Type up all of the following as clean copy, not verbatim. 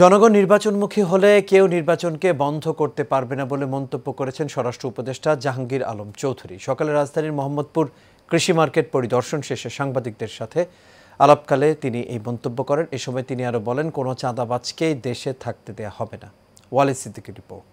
জনগণ নির্বাচনমুখী হলে কেউ নির্বাচনকে বন্ধ করতে পারবে না বলে মন্তব্য করেছেন স্বরাষ্ট্র উপদেষ্টা জাহাঙ্গীর আলম চৌধুরী। সকালে রাজধানীর মোহাম্মদপুর কৃষি মার্কেট পরিদর্শন শেষে সাংবাদিকদের সাথে আলাপকালে তিনি এই মন্তব্য করেন। এ সময় তিনি আরও বলেন, কোনো চাঁদাবাজকেই দেশে থাকতে দেয়া হবে না। ওয়ালিদ সিদ্দিকীর রিপোর্ট।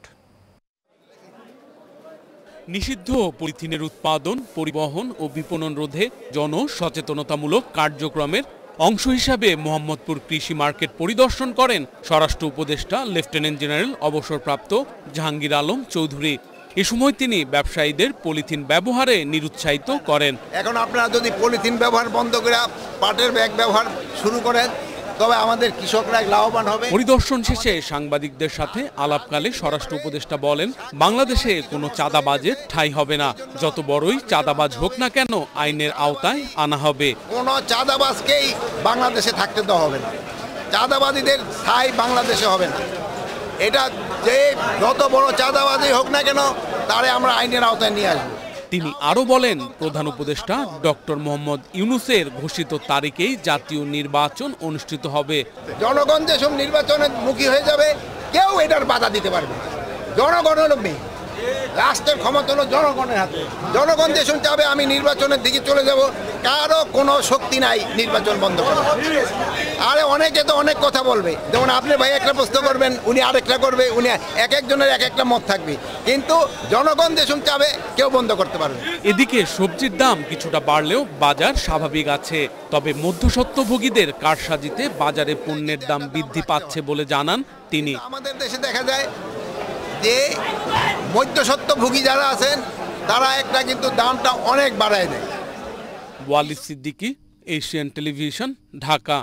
নিষিদ্ধ পলিথিনের উৎপাদন, পরিবহন ও বিপণন রোধে জনসচেতনতামূলক কার্যক্রমের অংশ হিসাবে মোহাম্মদপুর কৃষি মার্কেট পরিদর্শন করেন স্বরাষ্ট্র উপদেষ্টা লেফটেন্যান্ট জেনারেল অবসরপ্রাপ্ত জাহাঙ্গীর আলম চৌধুরী। এ সময় তিনি ব্যবসায়ীদের পলিথিন ব্যবহারে নিরুৎসাহিত করেন। এখন আপনারা যদি পলিথিন ব্যবহার বন্ধ করে পাটের ব্যাগ ব্যবহার শুরু করেন তবে আমাদের কৃষকরা লাভবান হবে। পরিদর্শন শেষে সাংবাদিকদের সাথে আলাপকালে স্বরাষ্ট্র উপদেষ্টা বলেন, বাংলাদেশে কোনো চাঁদাবাজের ঠাঁই হবে না। যত বড়ই চাঁদাবাজ হোক না কেন আইনের আওতায় আনা হবে। কোনো চাঁদাবাজকেই বাংলাদেশে থাকতে দেওয়া হবে না। চাঁদাবাদীদের ঠাঁই বাংলাদেশে হবে না। এটা যে যত বড় চাঁদাবাজই হোক না কেন তারে আমরা আইনের আওতায় নিয়ে আসবো। তিনি আরো বলেন, প্রধান উপদেষ্টা ডক্টর মোহাম্মদ ইউনূসের ঘোষিত তারিখেই জাতীয় নির্বাচন অনুষ্ঠিত হবে। জনগণ যেসব নির্বাচনের মুখী হয়ে যাবে কেউ এটার বাধা দিতে পারবে। জনগণ হলো মেয়ে, রাষ্ট্রের ক্ষমতা হলো জনগণের হাতে। জনগণ যেসব চাবে আমি নির্বাচনের দিকে চলে যাব, কারো কোনো শক্তি নাই নির্বাচন বন্ধ করা। আরে অনেকে তো অনেক কথা বলবে, যেমন আপনি ভাই একটা প্রশ্ন করবেন, উনি আরেকটা করবে, উনি এক একজনের এক একটা মত থাকবে, কিন্তু জনগণ যেসব চাবে কেউ বন্ধ করতে পারবে। এদিকে সবজির দাম কিছুটা বাড়লেও বাজার স্বাভাবিক আছে। তবে মধ্যস্বত্বভোগীদের কারসাজিতে বাজারে পণ্যের দাম বৃদ্ধি পাচ্ছে বলে জানান তিনি। আমাদের দেশে দেখা যায় যে মধ্যস্বত্বভোগী যারা আছেন তারা একটা কিন্তু দামটা অনেক বাড়ায় দেয়। Walid Siddiqui, Asian television, Dhaka.